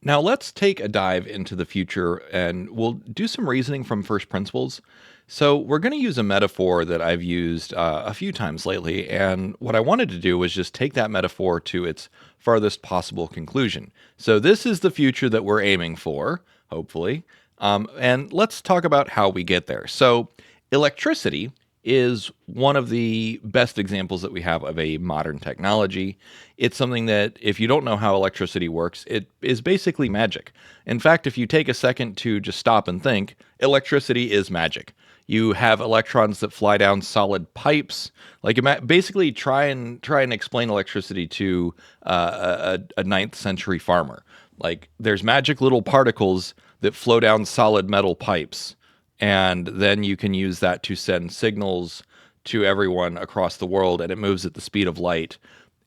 Now, let's take a dive into the future and we'll do some reasoning from first principles. So, we're going to use a metaphor that I've used a few times lately. And what I wanted to do was just take that metaphor to its farthest possible conclusion. So, this is the future that we're aiming for, hopefully. And let's talk about how we get there. So, electricity is one of the best examples that we have of a modern technology. It's something that, if you don't know how electricity works, it is basically magic. In fact, if you take a second to just stop and think, electricity is magic. You have electrons that fly down solid pipes. Like basically, try and explain electricity to a ninth century farmer. Like there's magic little particles that flow down solid metal pipes, and then you can use that to send signals to everyone across the world, and it moves at the speed of light.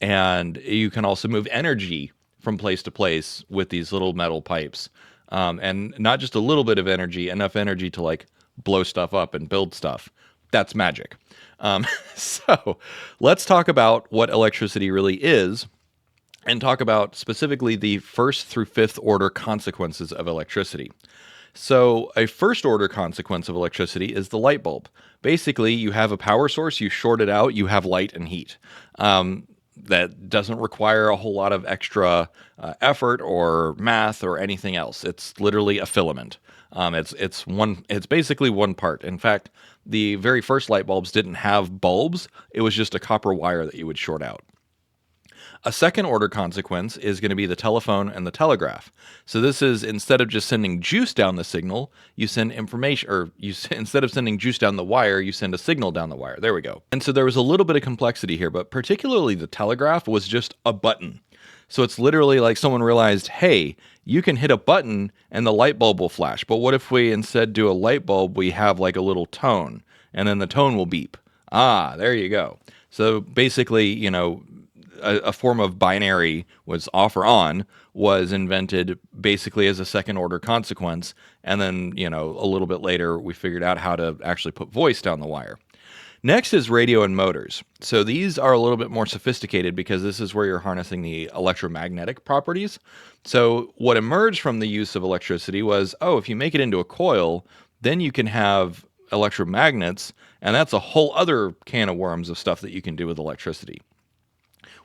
And you can also move energy from place to place with these little metal pipes, and not just a little bit of energy, enough energy to like blow stuff up and build stuff. That's magic. So let's talk about what electricity really is and talk about specifically the first through fifth order consequences of electricity. So, a first order consequence of electricity is the light bulb. Basically, you have a power source, you short it out, you have light and heat. That doesn't require a whole lot of extra effort or math or anything else. It's literally a filament. It's basically one part. In fact, the very first light bulbs didn't have bulbs. It was just a copper wire that you would short out. A second order consequence is going to be the telephone and the telegraph. So this is, instead of just sending juice down the signal, you send information, or instead of sending juice down the wire, you send a signal down the wire. There we go. And so there was a little bit of complexity here, but particularly the telegraph was just a button. So it's literally like someone realized, hey, you can hit a button and the light bulb will flash. But what if we instead do a light bulb, we have like a little tone and then the tone will beep. Ah, there you go. So basically, a form of binary was off or on was invented basically as a second order consequence. And then, a little bit later, we figured out how to actually put voice down the wire. Next is radio and motors. So these are a little bit more sophisticated because this is where you're harnessing the electromagnetic properties. So what emerged from the use of electricity was, if you make it into a coil, then you can have electromagnets, and that's a whole other can of worms of stuff that you can do with electricity.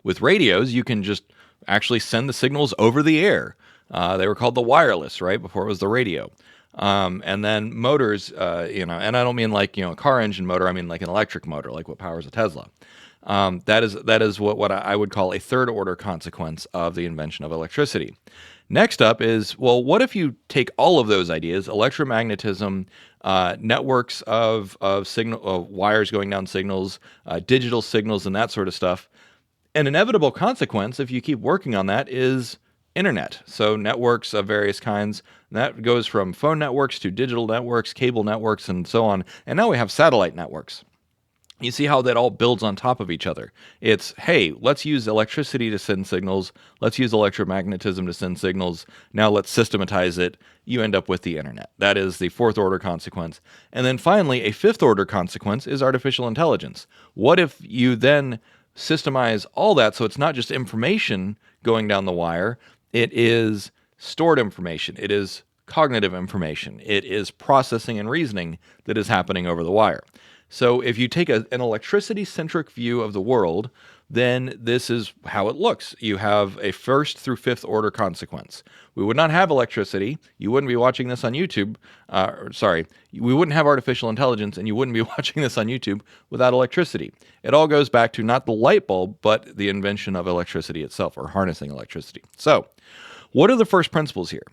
With radios, you can just actually send the signals over the air. They were called the wireless, right, before it was the radio. And then motors, and I don't mean like, a car engine motor. I mean like an electric motor, like what powers a Tesla. That is what I would call a third order consequence of the invention of electricity. Next up is, well, what if you take all of those ideas, electromagnetism, networks of wires going down signals, digital signals, and that sort of stuff. An inevitable consequence, if you keep working on that, is internet. So networks of various kinds. That goes from phone networks to digital networks, cable networks, and so on. And now we have satellite networks. You see how that all builds on top of each other. It's, hey, let's use electricity to send signals. Let's use electromagnetism to send signals. Now let's systematize it. You end up with the internet. That is the fourth order consequence. And then finally, a fifth order consequence is artificial intelligence. What if you then systemize all that so it's not just information going down the wire, it is stored information, it is cognitive information, it is processing and reasoning that is happening over the wire. So if you take an electricity-centric view of the world, then this is how it looks. You have a first through fifth order consequence. We would not have electricity. You wouldn't be watching this on YouTube. We wouldn't have artificial intelligence, and you wouldn't be watching this on YouTube without electricity. It all goes back to not the light bulb, but the invention of electricity itself, or harnessing electricity. So, what are the first principles here?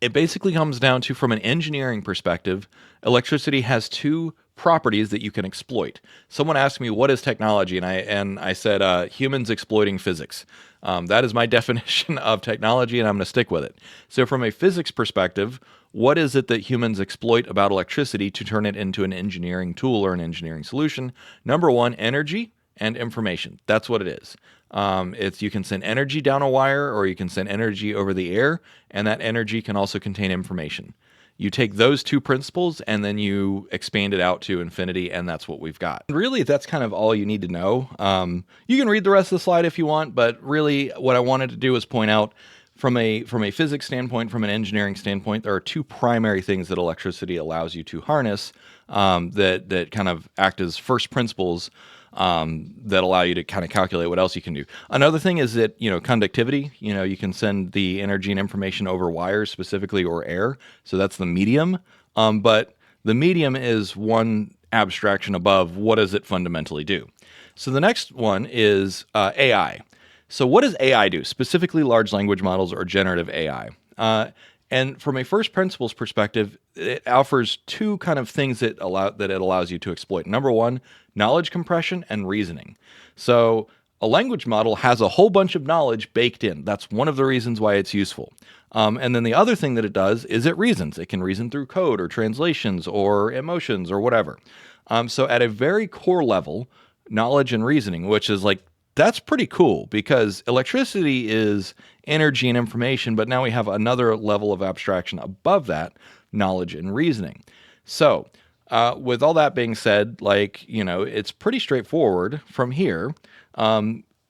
It basically comes down to, from an engineering perspective, electricity has two properties that you can exploit. Someone asked me, what is technology? And I said, humans exploiting physics. That is my definition of technology, and I'm going to stick with it. So from a physics perspective, what is it that humans exploit about electricity to turn it into an engineering tool or an engineering solution? Number one, energy and information. That's what it is. You can send energy down a wire, or you can send energy over the air, and that energy can also contain information. You take those two principles and then you expand it out to infinity, and that's what we've got. Really, that's kind of all you need to know. You can read the rest of the slide if you want, but really what I wanted to do is point out from a physics standpoint, from an engineering standpoint, there are two primary things that electricity allows you to harness, that kind of act as first principles, that allow you to kind of calculate what else you can do. Another thing is that, conductivity. You can send the energy and information over wires specifically, or air. So that's the medium. But the medium is one abstraction above what does it fundamentally do. So the next one is AI. So what does AI do? Specifically large language models or generative AI. And from a first principles perspective, it offers two kind of things that it allows you to exploit. Number one, knowledge compression and reasoning. So a language model has a whole bunch of knowledge baked in. That's one of the reasons why it's useful. And then the other thing that it does is it reasons. It can reason through code or translations or emotions or whatever. So at a very core level, knowledge and reasoning, which is like, that's pretty cool, because electricity is energy and information, but now we have another level of abstraction above that, knowledge and reasoning. So with all that being said, it's pretty straightforward from here.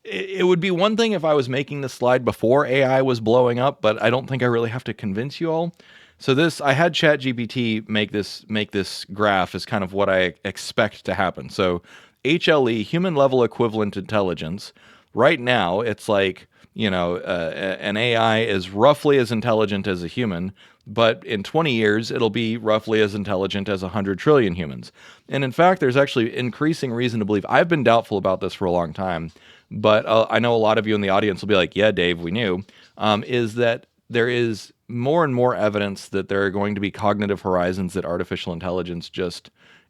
It would be one thing if I was making this slide before AI was blowing up, but I don't think I really have to convince you all. So I had ChatGPT make this graph as kind of what I expect to happen. So HLE, human level equivalent intelligence, right now it's like, an AI is roughly as intelligent as a human, but in 20 years, it'll be roughly as intelligent as 100 trillion humans. And in fact, there's actually increasing reason to believe, I've been doubtful about this for a long time, but I know a lot of you in the audience will be like, yeah, Dave, we knew, is that there is more and more evidence that there are going to be cognitive horizons that artificial intelligence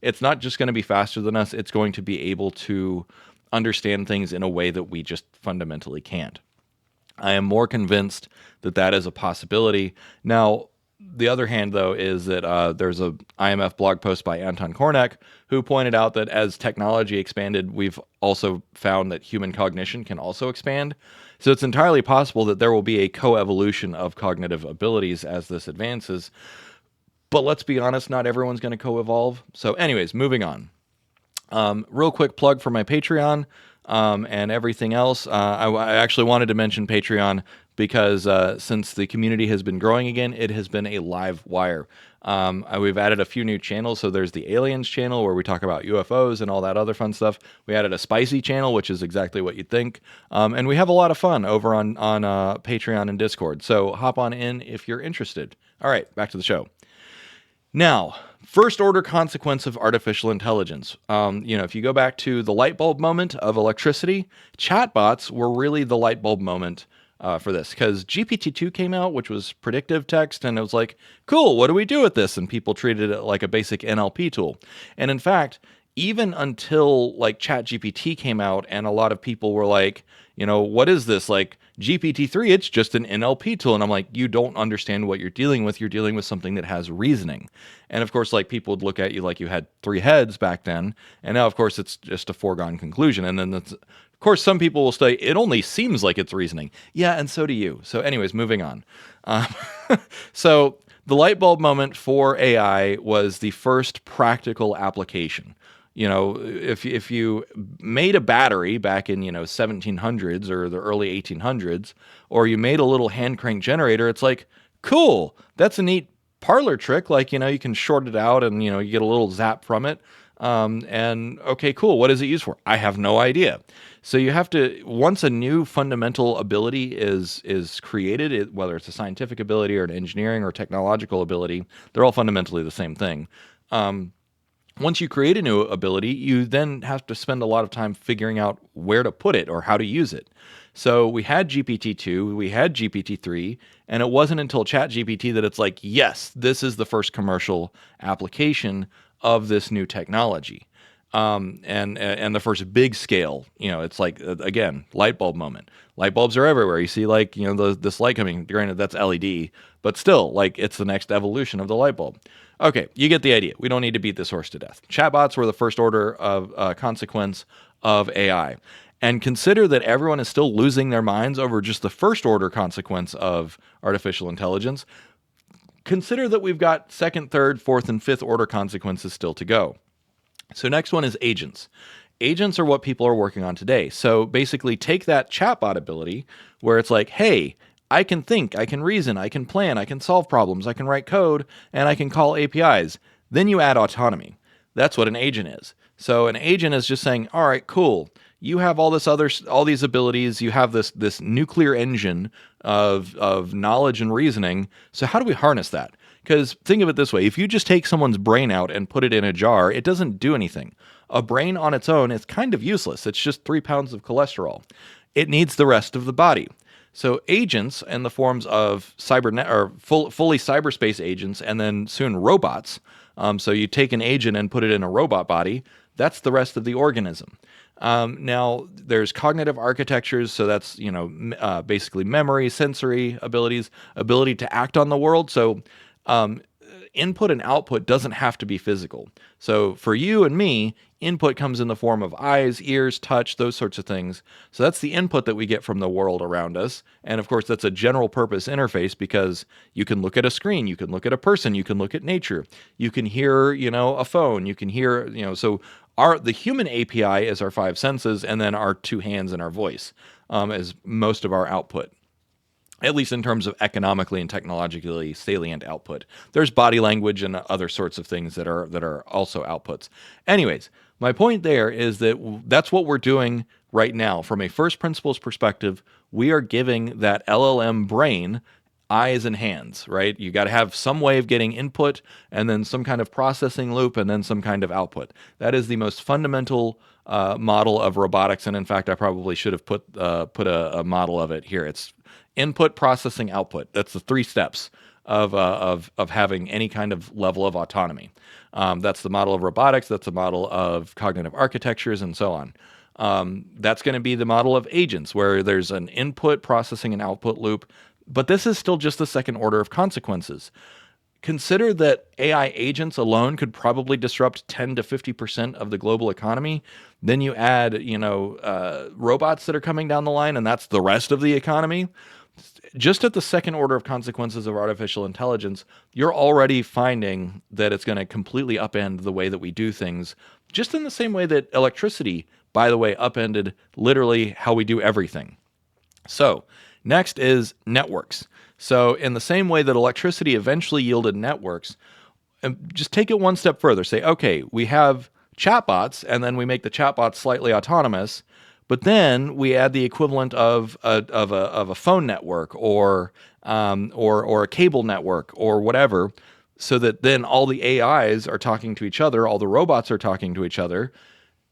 it's not just going to be faster than us, it's going to be able to understand things in a way that we just fundamentally can't. I am more convinced that that is a possibility. Now, the other hand, though, is that there's a IMF blog post by Anton Kornek who pointed out that as technology expanded, we've also found that human cognition can also expand. So it's entirely possible that there will be a coevolution of cognitive abilities as this advances. But let's be honest, not everyone's going to co-evolve. So anyways, moving on. Real quick plug for my Patreon and everything else. I actually wanted to mention Patreon because since the community has been growing again, it has been a live wire. We've added a few new channels. So there's the Aliens channel where we talk about UFOs and all that other fun stuff. We added a Spicy channel, which is exactly what you'd think. And we have a lot of fun over on Patreon and Discord. So hop on in if you're interested. All right, back to the show. Now, first order consequence of artificial intelligence. If you go back to the light bulb moment of electricity, chatbots were really the light bulb moment for this, because GPT-2 came out, which was predictive text, and it was like, cool, what do we do with this? And people treated it like a basic NLP tool. And in fact, even until like ChatGPT came out and a lot of people were like, what is this? Like GPT-3, it's just an NLP tool. And I'm like, you don't understand what you're dealing with. You're dealing with something that has reasoning. And of course, like people would look at you like you had three heads back then. And now, of course, it's just a foregone conclusion. And then of course, some people will say, it only seems like it's reasoning. Yeah, and so do you. So anyways, moving on. So the light bulb moment for AI was the first practical application. If you made a battery back in, 1700s or the early 1800s, or you made a little hand crank generator, it's like, cool, that's a neat parlor trick. Like, you can short it out and, you get a little zap from it. And okay, cool. What is it used for? I have no idea. So you have to, once a new fundamental ability is created, whether it's a scientific ability or an engineering or technological ability, they're all fundamentally the same thing. Once you create a new ability, you then have to spend a lot of time figuring out where to put it or how to use it. So we had GPT-2, we had GPT-3, and it wasn't until ChatGPT that it's like, yes, this is the first commercial application of this new technology. And the first big scale, it's like, again, light bulb moment. Light bulbs are everywhere. You see this light coming, granted that's LED, but still, like, it's the next evolution of the light bulb. Okay, you get the idea. We don't need to beat this horse to death. Chatbots were the first order of consequence of AI. And consider that everyone is still losing their minds over just the first order consequence of artificial intelligence. Consider that we've got second, third, fourth, and fifth order consequences still to go. So next one is agents. Agents are what people are working on today. So basically take that chatbot ability where it's like, hey, I can think, I can reason, I can plan, I can solve problems, I can write code, and I can call APIs. Then you add autonomy. That's what an agent is. So an agent is just saying, all right, cool. You have all these abilities. You have this nuclear engine of knowledge and reasoning. So how do we harness that? Because think of it this way: if you just take someone's brain out and put it in a jar, it doesn't do anything. A brain on its own is kind of useless. It's just 3 pounds of cholesterol. It needs the rest of the body. So agents in the forms of fully cyberspace agents, and then soon robots. So you take an agent and put it in a robot body. That's the rest of the organism. Now there's cognitive architectures. So that's basically memory, sensory abilities, ability to act on the world. So input and output doesn't have to be physical. So for you and me, input comes in the form of eyes, ears, touch, those sorts of things. So that's the input that we get from the world around us. And of course, that's a general purpose interface because you can look at a screen, you can look at a person, you can look at nature, you can hear, a phone, you can hear, so the human API is our 5 senses, and then our 2 hands and our voice is most of our output, at least in terms of economically and technologically salient output. There's body language and other sorts of things that are also outputs. Anyways, my point there is that that's what we're doing right now. From a first principles perspective, we are giving that LLM brain eyes and hands, right? You got to have some way of getting input and then some kind of processing loop and then some kind of output. That is the most fundamental model of robotics. And in fact, I probably should have put a model of it here. It's input, processing, output. That's the 3 steps of having any kind of level of autonomy. That's the model of robotics. That's the model of cognitive architectures and so on. That's going to be the model of agents, where there's an input, processing, and output loop. But this is still just the second order of consequences. Consider that AI agents alone could probably disrupt 10 to 50% of the global economy. Then you add, robots that are coming down the line, and that's the rest of the economy. Just at the second order of consequences of artificial intelligence, you're already finding that it's going to completely upend the way that we do things, just in the same way that electricity, by the way, upended literally how we do everything. So next is networks. So in the same way that electricity eventually yielded networks, just take it one step further. Say, okay, we have chatbots, and then we make the chatbots slightly autonomous, but then we add the equivalent of a phone network or a cable network or whatever, so that then all the AIs are talking to each other, all the robots are talking to each other,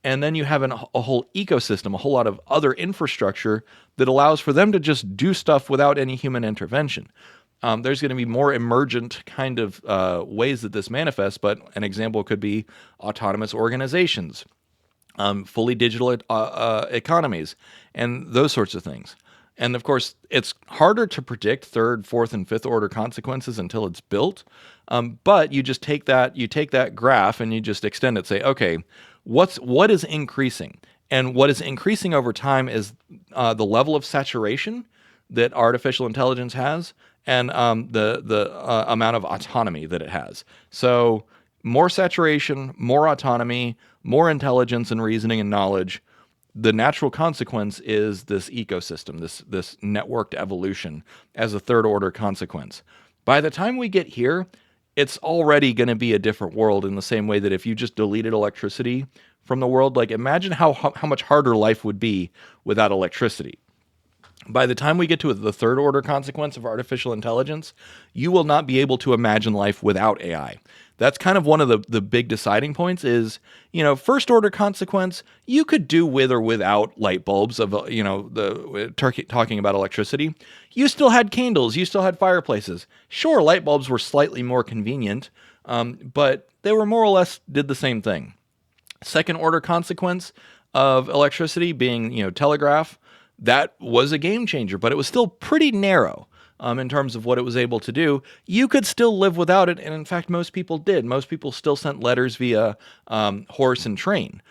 and then you have a whole ecosystem, a whole lot of other infrastructure that allows for them to just do stuff without any human intervention. There's going to be more emergent kind of ways that this manifests, but an example could be autonomous organizations, fully digital economies, and those sorts of things. And of course, it's harder to predict 3rd, 4th, and 5th order consequences until it's built. But you just take that graph and you just extend it. Say, okay, what is increasing? And what is increasing over time is the level of saturation that artificial intelligence has, and the amount of autonomy that it has. So more saturation, more autonomy, more intelligence and reasoning and knowledge. The natural consequence is this ecosystem, this networked evolution as a 3rd order consequence. By the time we get here, it's already going to be a different world, in the same way that if you just deleted electricity from the world, like imagine how much harder life would be without electricity. By the time we get to the 3rd order consequence of artificial intelligence, you will not be able to imagine life without AI. That's kind of one of the big deciding points is, 1st order consequence, you could do with or without light bulbs of, talking about electricity. You still had candles, you still had fireplaces. Sure, light bulbs were slightly more convenient, but they were more or less did the same thing. 2nd order consequence of electricity being, telegraph, that was a game changer, but it was still pretty narrow. In terms of what it was able to do. You could still live without it, and in fact, most people did. Most people still sent letters via horse and train.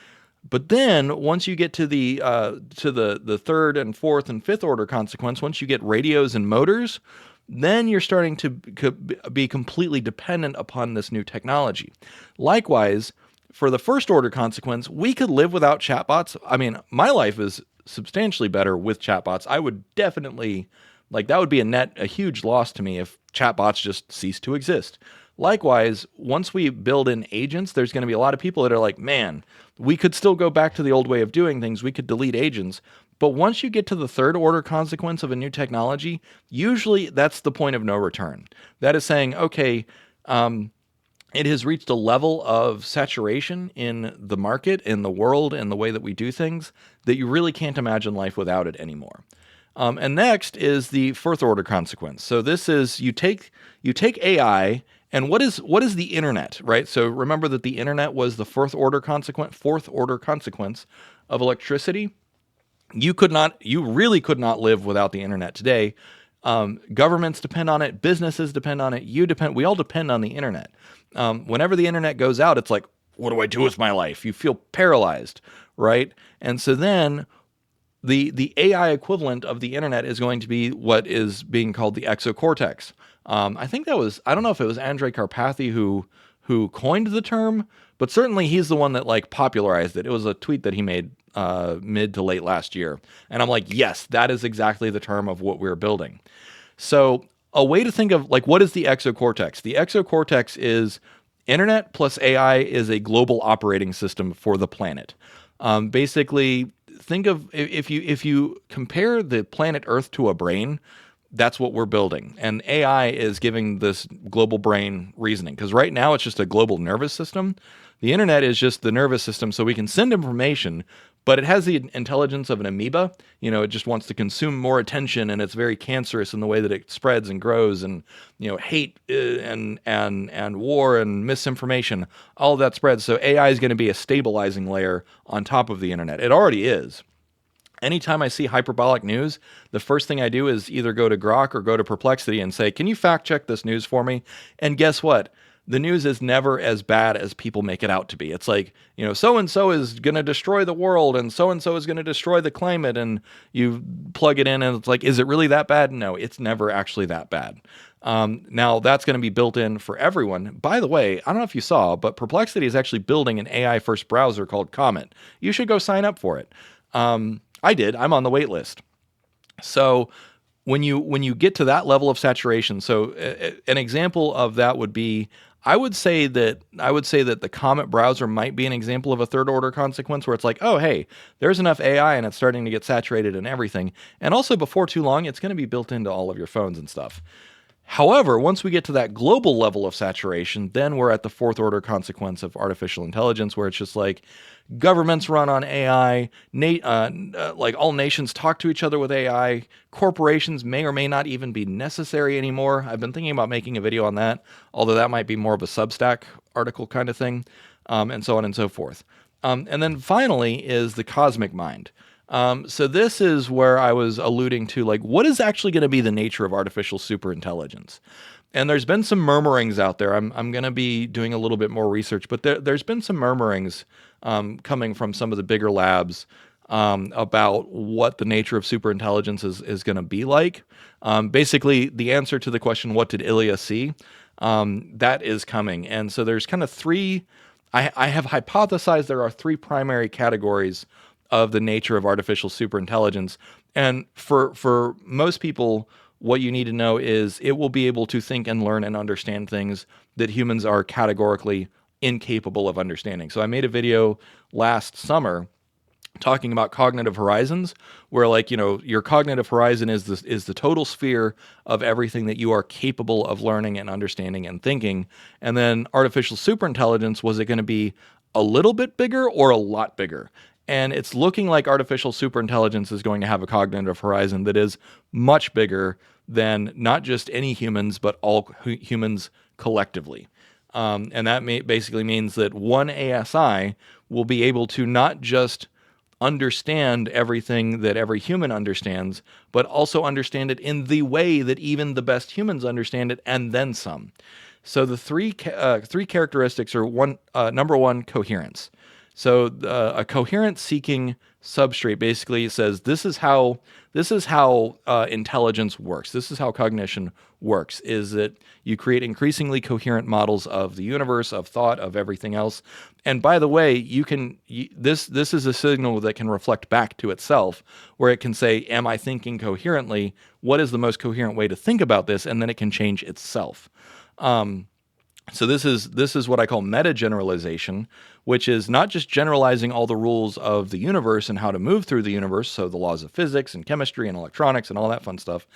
But then, once you get to the 3rd and 4th and 5th order consequence, once you get radios and motors, then you're starting to be completely dependent upon this new technology. Likewise, for the 1st order consequence, we could live without chatbots. I mean, my life is substantially better with chatbots. I would definitely Like that would be a huge loss to me if chatbots just cease to exist. Likewise, once we build in agents, there's going to be a lot of people that are like, man, we could still go back to the old way of doing things. We could delete agents. But once you get to the third order consequence of a new technology, usually that's the point of no return. That is saying, okay, it has reached a level of saturation in the market, in the world, in the way that we do things, that you really can't imagine life without it anymore. And next is the fourth order consequence. So this is you take AI and what is the internet, right? So remember that the internet was the fourth order consequence of electricity. You really could not live without the internet today. Governments depend on it, businesses depend on it, we all depend on the internet. Whenever the internet goes out, it's like, what do I do with my life? You feel paralyzed, right? And so then the AI equivalent of the internet is going to be what is being called the exocortex. I don't know if it was Andrej Karpathy who coined the term, but certainly he's the one that like popularized it. It was a tweet that he made mid to late last year. And I'm like, yes, that is exactly the term of what we're building. So a way to think of like, what is the exocortex? The exocortex is internet plus AI is a global operating system for the planet. Basically, think of if you compare the planet Earth to a brain, that's what we're building. And AI is giving this global brain reasoning. Because right now it's just a global nervous system. The internet is just the nervous system, so we can send information, but it has the intelligence of an amoeba. It just wants to consume more attention, and it's very cancerous in the way that it spreads and grows, and hate and war and misinformation, all of that spreads. So AI is going to be a stabilizing layer on top of the internet. It already is. Anytime I see hyperbolic news, the first thing I do is either go to Grok or go to Perplexity and say, can you fact check this news for me? And guess what? The news is never as bad as people make it out to be. It's like, so-and-so is going to destroy the world and so-and-so is going to destroy the climate. And you plug it in and it's like, is it really that bad? No, it's never actually that bad. Now that's going to be built in for everyone. By the way, I don't know if you saw, but Perplexity is actually building an AI first browser called Comet. You should go sign up for it. I did. I'm on the wait list. So when you get to that level of saturation, so an example of that would be, I would say that the Comet browser might be an example of a third order consequence where it's like, oh, hey, there's enough AI and it's starting to get saturated in everything. And also before too long, it's going to be built into all of your phones and stuff. However, once we get to that global level of saturation, then we're at the fourth order consequence of artificial intelligence, where it's just like governments run on AI, like all nations talk to each other with AI, corporations may or may not even be necessary anymore. I've been thinking about making a video on that, although that might be more of a Substack article kind of thing, and so on and so forth. And then finally is the cosmic mind. So this is where I was alluding to, like, what is actually going to be the nature of artificial superintelligence? And there's been some murmurings out there. I'm going to be doing a little bit more research, but there's been some murmurings coming from some of the bigger labs about what the nature of superintelligence is going to be like. Basically, the answer to the question, what did Ilya see? That is coming. And so there's kind of three, I have hypothesized there are three primary categories of the nature of artificial superintelligence. And for most people, what you need to know is it will be able to think and learn and understand things that humans are categorically incapable of understanding. So I made a video last summer talking about cognitive horizons, where, like, your cognitive horizon is the total sphere of everything that you are capable of learning and understanding and thinking. And then artificial superintelligence, was it going to be a little bit bigger or a lot bigger? And it's looking like artificial superintelligence is going to have a cognitive horizon that is much bigger than not just any humans, but all humans collectively. And that basically means that one ASI will be able to not just understand everything that every human understands, but also understand it in the way that even the best humans understand it, and then some. So the three characteristics are number one, coherence. So a coherent seeking substrate basically says this is how intelligence works. This is how cognition works. Is that you create increasingly coherent models of the universe, of thought, of everything else. And by the way, this is a signal that can reflect back to itself, where it can say, "Am I thinking coherently? What is the most coherent way to think about this?" And then it can change itself. So this is what I call meta generalization, which is not just generalizing all the rules of the universe and how to move through the universe, so the laws of physics and chemistry and electronics and all that fun stuff.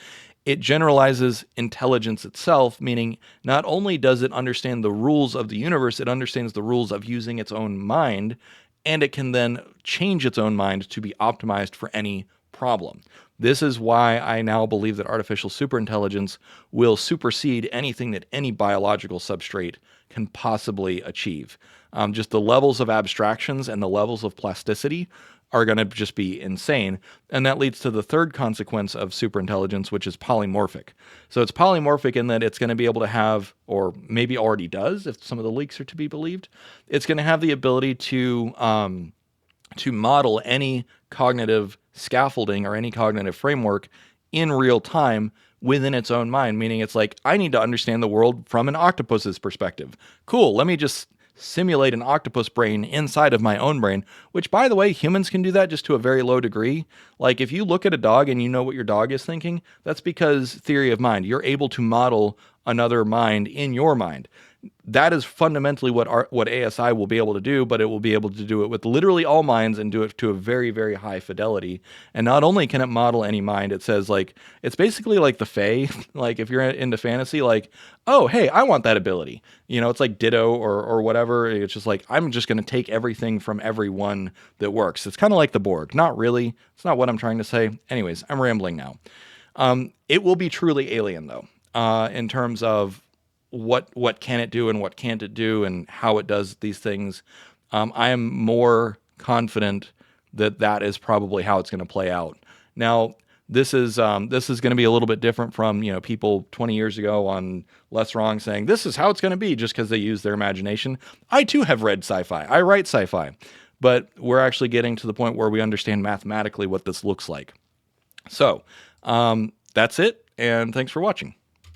It generalizes intelligence itself, meaning not only does it understand the rules of the universe, it understands the rules of using its own mind, and it can then change its own mind to be optimized for any problem. This is why I now believe that artificial superintelligence will supersede anything that any biological substrate can possibly achieve. Just the levels of abstractions and the levels of plasticity are going to just be insane. And that leads to the third consequence of superintelligence, which is polymorphic. So it's polymorphic in that it's going to be able to have, or maybe already does, if some of the leaks are to be believed, it's going to have the ability to model any cognitive scaffolding or any cognitive framework in real time within its own mind, meaning it's like, I need to understand the world from an octopus's perspective. Cool, let me just simulate an octopus brain inside of my own brain, which, by the way, humans can do that just to a very low degree. Like, if you look at a dog and you know what your dog is thinking, that's because theory of mind. You're able to model another mind in your mind. That is fundamentally what ASI will be able to do, but it will be able to do it with literally all minds and do it to a very, very high fidelity. And not only can it model any mind, it says, like, it's basically like the Fae. Like, if you're into fantasy, like, oh, hey, I want that ability. It's like Ditto or whatever. It's just like, I'm just going to take everything from everyone that works. It's kind of like the Borg. Not really. It's not what I'm trying to say. Anyways, I'm rambling now. It will be truly alien, though, in terms of what can it do and what can't it do and how it does these things. I am more confident that is probably how it's going to play out. Now, this is going to be a little bit different from people 20 years ago on Less Wrong saying this is how it's going to be just because they use their imagination. I too have read sci-fi. I write sci-fi, but we're actually getting to the point where we understand mathematically what this looks like. So that's it, and thanks for watching.